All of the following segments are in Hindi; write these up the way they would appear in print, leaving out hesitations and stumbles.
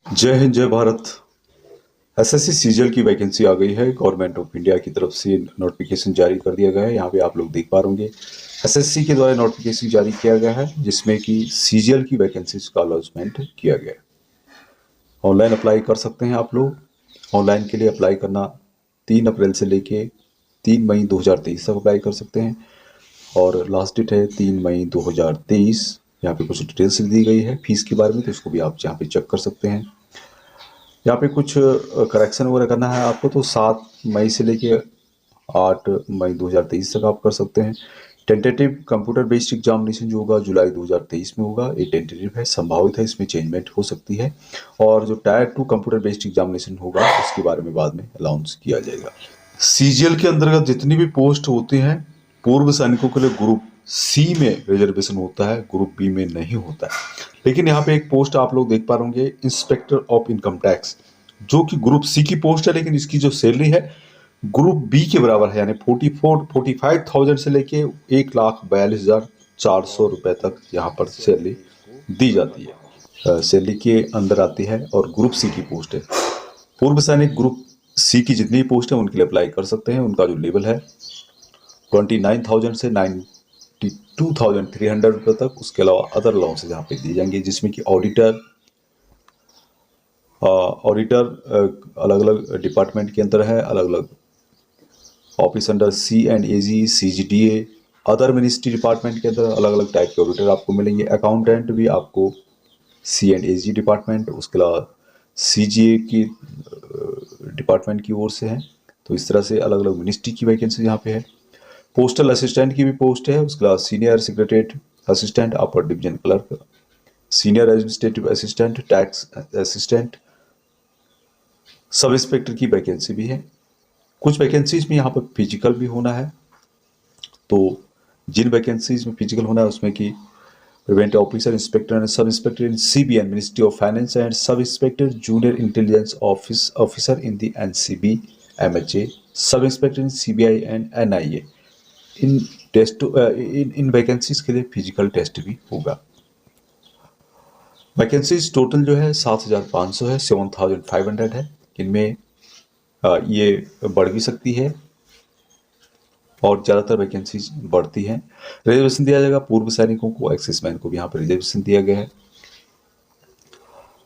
जय हिंद जय भारत। एसएससी सीजीएल की वैकेंसी आ गई है। गवर्नमेंट ऑफ इंडिया की तरफ से नोटिफिकेशन जारी कर दिया गया है। यहाँ पे आप लोग देख पा होंगे एसएससी के द्वारा नोटिफिकेशन जारी किया गया है जिसमें कि सीजीएल की वैकेंसीज का अलॉटमेंट किया गया है। ऑनलाइन अप्लाई कर सकते हैं आप लोग। ऑनलाइन के लिए अप्लाई करना 3 अप्रैल से लेके 3 मई 2023 तक अप्लाई कर सकते हैं और लास्ट डेट है 3 मई 2023। यहाँ पे कुछ डिटेल्स दी गई है फीस के बारे में, तो इसको भी आप यहाँ पे चेक कर सकते हैं। यहाँ पे कुछ करेक्शन वगैरह करना है आपको तो 7 मई से लेके 8 मई 2023 तक आप कर सकते हैं। टेंटेटिव कंप्यूटर बेस्ड एग्जामिनेशन जो होगा जुलाई 2023 में होगा। ये टेंटेटिव है, संभावित है, इसमें चेंजमेंट हो सकती है। और जो टायर 2 कंप्यूटर बेस्ड एग्जामिनेशन होगा उसके बारे में बाद में अनाउंस किया जाएगा। सीजीएल के अंतर्गत जितनी भी पोस्ट होती हैं पूर्व सैनिकों के लिए ग्रुप सी में रिजर्वेशन होता है, ग्रुप बी में नहीं होता है। लेकिन यहाँ पे एक पोस्ट आप लोग देख पा होंगे, इंस्पेक्टर ऑफ इनकम टैक्स, जो कि ग्रुप सी की पोस्ट है, लेकिन इसकी जो सैलरी है ग्रुप बी के बराबर है, यानी 45,000 से लेके 1,42,400 रुपए तक यहाँ पर सैलरी दी जाती है। सैलरी के अंदर आती है और ग्रुप सी की पोस्ट है। पूर्व सैनिक ग्रुप सी की जितनी पोस्ट है उनके लिए अप्लाई कर सकते हैं। उनका जो लेवल है 29,000 से 92,300 रुपये तक। उसके अलावा अदर अलाउंसेज यहाँ पे दिए जाएंगे जिसमें कि ऑडिटर अलग अलग डिपार्टमेंट के अंदर है, अलग अलग office under C&AG CGDA, other ministry department के अंदर अलग अलग टाइप के ऑडिटर आपको मिलेंगे। अकाउंटेंट भी आपको C&AG डिपार्टमेंट, उसके अलावा CGA की डिपार्टमेंट की ओर से है। तो इस तरह से अलग अलग मिनिस्ट्री की वैकेंसी यहाँ पे है। पोस्टल असिस्टेंट की भी पोस्ट है, उसके अलावा senior secretariat assistant, upper division clerk, senior administrative assistant, tax assistant, sub inspector की वैकेंसी भी है। कुछ वैकेंसीज में यहाँ पर फिजिकल भी होना है। तो जिन वैकेंसीज में फिजिकल होना है उसमें कि prevent officer, inspector and sub inspector in CBN ministry of finance and sub inspector junior intelligence officer in the NCB MHA, sub inspector in CBI and NIA। In test in vacancies के लिए फिजिकल टेस्ट भी होगा। वैकेंसीज टोटल जो है 7,500 है, 7,500 है। इनमें ये बढ़ भी सकती है और ज़्यादातर वैकेंसीज बढ़ती हैं। रिजर्वेशन दिया जाएगा पूर्व सैनिकों को, एक्सिसमैन को भी यहाँ पर रिजर्वेशन दिया गया है।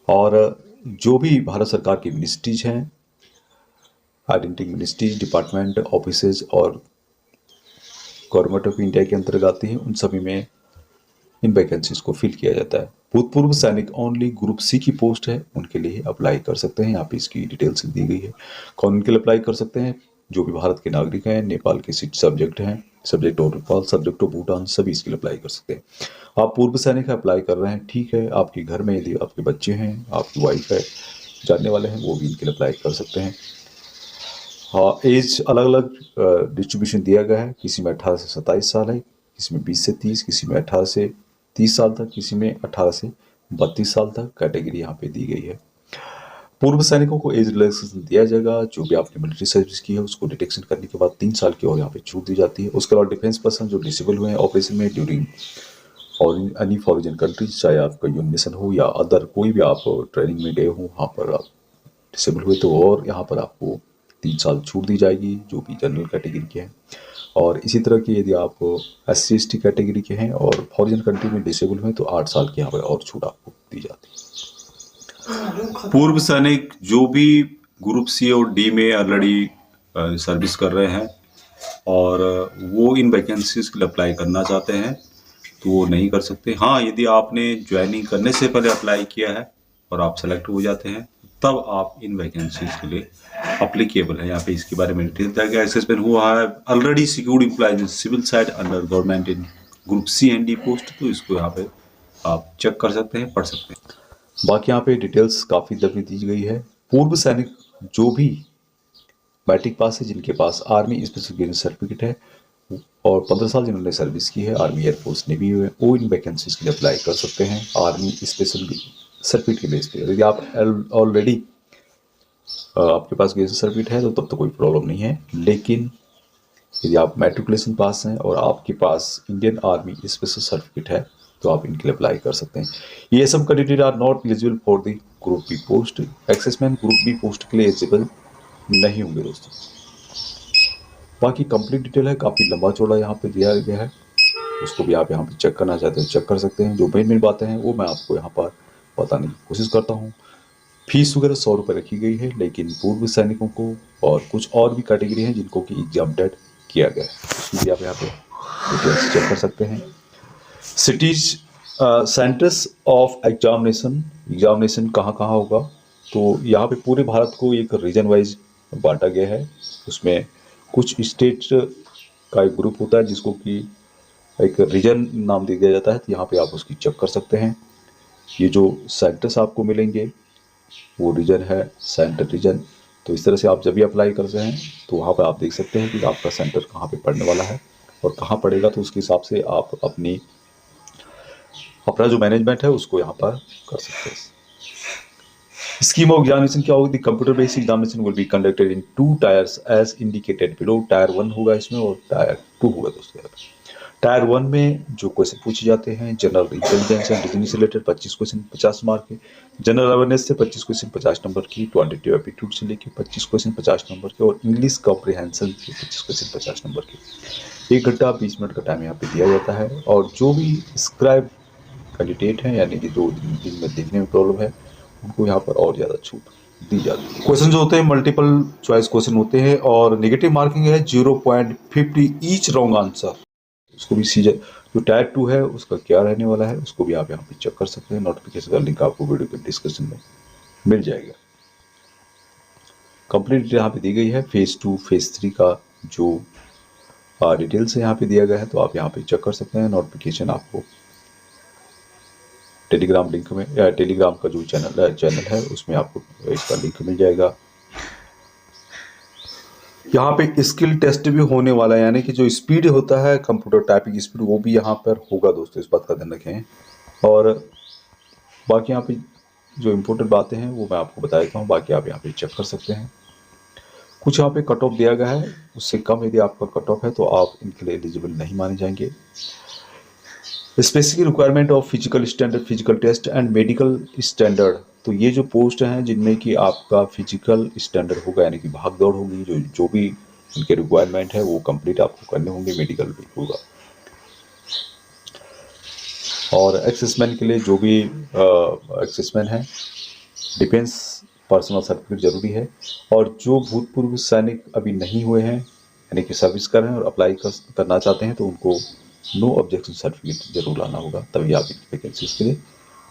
और जो भी भारत सरकार की मिनिस्ट्रीज हैं, आइडेंटिटी मिनिस्ट्रीज, डिपार्टमेंट, ऑफिसेज और गवर्नमेंट ऑफ इंडिया के अंतर्गत आती हैं, उन सभी में इन वैकेंसीज को फिल किया जाता है। भूतपूर्व सैनिक ओनली ग्रुप सी की पोस्ट है, उनके लिए अप्लाई कर सकते हैं। यहाँ पे इसकी डिटेल्स दी गई है कौन उनके लिए अप्लाई कर सकते हैं। जो भी भारत के नागरिक हैं, नेपाल के सब्जेक्ट हैं, subject of Nepal, subject of Bhutan, सभी इसके लिए अप्लाई कर सकते हैं। आप पूर्व सैनिक अप्लाई कर रहे हैं, ठीक है। आपके घर में यदि आपके बच्चे हैं, आपकी वाइफ है, जानने वाले हैं, वो भी इनके लिए अप्लाई कर सकते हैं। हाँ, एज अलग अलग डिस्ट्रीब्यूशन दिया गया है। किसी में 18 से 27 साल है, किसी में 20 से 30, किसी में 18 से 30 साल तक, किसी में 18 से 32 साल तक कैटेगरी यहाँ पे दी गई है। पूर्व सैनिकों को एज रिलैक्सेशन दिया जाएगा। जो भी आपने मिलिट्री सर्विस की है उसको डिटेक्शन करने के बाद 3 साल की और यहाँ पे छूट दी जाती है। उसके अलावा डिफेंस पर्सन जो डिसेबल हुए हैं ऑपरेशन में ड्यूरिंग और एनी फॉरेन कंट्रीज, चाहे आपका यूएन मिशन हो या अदर कोई भी आप ट्रेनिंग में गए हो, वहाँ पर आप डिसेबल हुए तो और यहाँ पर आपको 3 साल छूट दी जाएगी, जो भी जनरल कैटेगरी के हैं। और इसी तरह की यदि आप SC/ST कैटेगरी के हैं और फॉरेन कंट्री में डिसेबल हुए तो 8 साल की यहाँ पर और छूट आपको दी जाती है। पूर्व सैनिक जो भी ग्रुप C और D में ऑलरेडी सर्विस कर रहे हैं और वो इन वैकेंसीज के लिए अप्लाई करना चाहते हैं तो वो नहीं कर सकते। हाँ, यदि आपने ज्वाइनिंग करने से पहले अप्लाई किया है और आप सेलेक्ट हो जाते हैं तब आप इन वैकेंसीज के लिए अप्लीकेबल है। यहाँ पे इसके बारे में डिटेल दिया गया। असेसमेंट हुआ है already secured employees in civil side under government in group C and D post, तो इसको यहाँ पे आप चेक कर सकते हैं, पढ़ सकते हैं। बाकी यहाँ पे डिटेल्स काफ़ी दफी दी गई है। पूर्व सैनिक जो भी मैट्रिक पास है, जिनके पास आर्मी स्पेसिफिकेशन सर्टिफिकेट है और 15 साल जिन्होंने सर्विस की है आर्मी, एयरफोर्स, नेवी में, वो इन वैकेंसीज के लिए अप्लाई कर सकते हैं आर्मी स्पेशल सर्टिफिकेट के बेस पे। यदि आप ऑलरेडी आपके पास ग्रेजुएशन सर्टिफिकेट है तो तब तो कोई प्रॉब्लम नहीं है। लेकिन यदि आप मैट्रिकुलेशन पास हैं और आपके पास इंडियन आर्मी स्पेशल सर्टिफिकेट है तो आप इनके लिए अप्लाई कर सकते हैं। ये सब candidate are not eligible for the group B post. Ex serviceman group B post के लिए एलिजिबल नहीं होंगे दोस्तों। बाकी कंप्लीट डिटेल है, काफ़ी लंबा चौड़ा यहाँ पे दिया गया है, उसको भी आप यहाँ पे चेक करना चाहते हैं चेक कर सकते हैं। जो मेन मेन बातें हैं वो मैं आपको यहाँ पर बताने की कोशिश करता हूँ। फीस वगैरह 100 रुपये रखी गई है, लेकिन पूर्व सैनिकों को और कुछ और भी कैटेगरी हैं जिनको कि एग्जामिनेड किया गया है, उसमें भी आप यहाँ पे डिटेल्स चेक कर सकते हैं। सिटीज सेंटर्स ऑफ एग्जामिनेशन कहाँ कहाँ होगा, तो यहाँ पे पूरे भारत को एक रीजन वाइज बांटा गया है। उसमें कुछ स्टेट का एक ग्रुप होता है जिसको कि एक रीजन नाम दिया जाता है, तो यहाँ पे आप उसकी चेक कर सकते हैं। ये जो सेंटर्स आपको मिलेंगे वो रीजन है सेंटर रीजन। तो इस तरह से आप जब भी अप्लाई करते हैं तो वहाँ पर आप देख सकते हैं कि आपका सेंटर कहाँ पे पड़ने वाला है और कहाँ पड़ेगा, तो उसके हिसाब से आप अपना जो मैनेजमेंट है उसको यहाँ पर कर सकते हैं। स्कीम ऑफ एग्जामिनेशन क्या होगी? Computer based examination will be conducted in 2 tiers as indicated below. Tier 1 होगा इसमें और टायर 2 होगा दोस्तों। टायर 1 में जो क्वेश्चन पूछे जाते हैं जनरल इंटेलिजेंस एंड रीजनिंग से रिलेटेड 25 क्वेश्चन 50 मार्क के, जनरल अवेयरनेस से 25 क्वेश्चन 50 नंबर की, क्वांटिटेटिव एप्टीट्यूड से लेके 25 क्वेश्चन 50 नंबर के और इंग्लिश कॉम्प्रिहेंशन के 25 क्वेश्चन 50 नंबर के। 1 घंटा 20 मिनट का टाइम यहाँ पे दिया जाता है। और जो भी स्क्राइब कैंडिडेट हैं यानी कि जो जिनमें देखने में प्रॉब्लम है उनको यहाँ पर और ज़्यादा छूट दी जाती है। क्वेश्चन जो होते हैं मल्टीपल चॉइस क्वेश्चन होते हैं और नेगेटिव मार्किंग है 0.50 ईच रॉन्ग आंसर। उसको भी सीजन जो टायर 2 है उसका क्या रहने वाला है उसको भी आप यहाँ पे चेक कर सकते हैं। नोटिफिकेशन का लिंक आपको वीडियो के डिस्क्रिप्शन में मिल जाएगा। कंप्लीट यहाँ पे दी गई है। फेज़ 2 फेज़ 3 का जो डिटेल्स है यहाँ पे दिया गया है, तो आप यहाँ पे चेक कर सकते हैं। नोटिफिकेशन आपको टेलीग्राम लिंक में या टेलीग्राम का जो चैनल है उसमें आपको इसका लिंक मिल जाएगा। यहाँ पे स्किल टेस्ट भी होने वाला है, यानी कि जो स्पीड होता है कंप्यूटर टाइपिंग स्पीड वो भी यहाँ पर होगा दोस्तों, इस बात का ध्यान रखें। और बाकी यहाँ पे जो इम्पोर्टेंट बातें हैं वो मैं आपको बता देता हूँ, बाकी आप यहाँ पे चेक कर सकते हैं। कुछ यहाँ पे कट ऑफ दिया गया है, उससे कम यदि आपका कट ऑफ है तो आप इनके लिए एलिजिबल नहीं माने जाएंगे। Specific requirement of physical standard, physical test and medical standard. तो ये जो पोस्ट हैं जिनमें कि आपका फिजिकल स्टैंडर्ड होगा यानी कि भाग दौड़ होगी, जो भी उनके रिक्वायरमेंट है वो कंप्लीट आपको करने होंगे, मेडिकल भी होगा। और एक्सेसमैन के लिए जो भी एक्सेसमैन है डिफेंस पर्सनल सर्टिफिकेट जरूरी है। और जो भूतपूर्व सैनिक अभी नहीं हुए हैं यानी कि सर्विस कर रहे हैं और अप्लाई करना चाहते हैं तो उनको नो ऑब्जेक्शन सर्टिफिकेट जरूर लाना होगा, तभी आप इन वैकेंसीज के लिए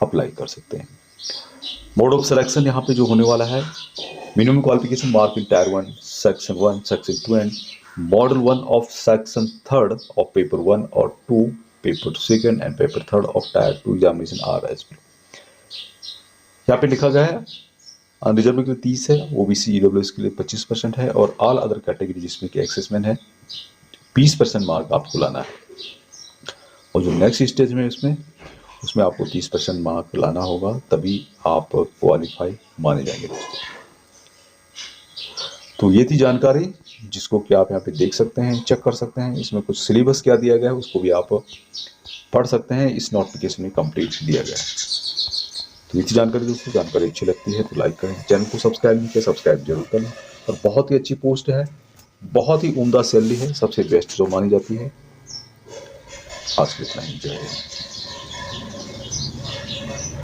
अप्लाई कर सकते हैं। मोड ऑफ सिलेक्शन यहाँ पे जो होने वाला है, minimum qualification mark in tier 1 section 1 section 2 and model 1 of section 3 of paper 1 और 2 paper 2 and paper 3 of tier 2 examination are as यहाँ पे लिखा गया है। अनरिजर्व के लिए 30 है, ओबीसी ईडब्ल्यूएस के लिए 25% है और ऑल अदर कैटेगरी जिसमें कि एक्सेसमैन है 20% मार्क आपको लाना है। और जो नेक्स्ट स्टेज में उसमें आपको 30% मार्क लाना होगा, तभी आप क्वालिफाई माने जाएंगे दोस्तों। तो ये थी जानकारी जिसको कि आप यहाँ पे देख सकते हैं, चेक कर सकते हैं। इसमें कुछ सिलेबस क्या दिया गया है उसको भी आप पढ़ सकते हैं, इस नोटिफिकेशन में कंप्लीट दिया गया है। तो ये थी जानकारी दोस्तों, जानकारी अच्छी लगती है तो लाइक करें, चैनल को सब्सक्राइब नहीं किया सब्सक्राइब जरूर करें। और बहुत ही अच्छी पोस्ट है, बहुत ही उम्दा सैलरी है, सबसे बेस्ट जो मानी जाती है। आज के इतना ही, जय हिंद।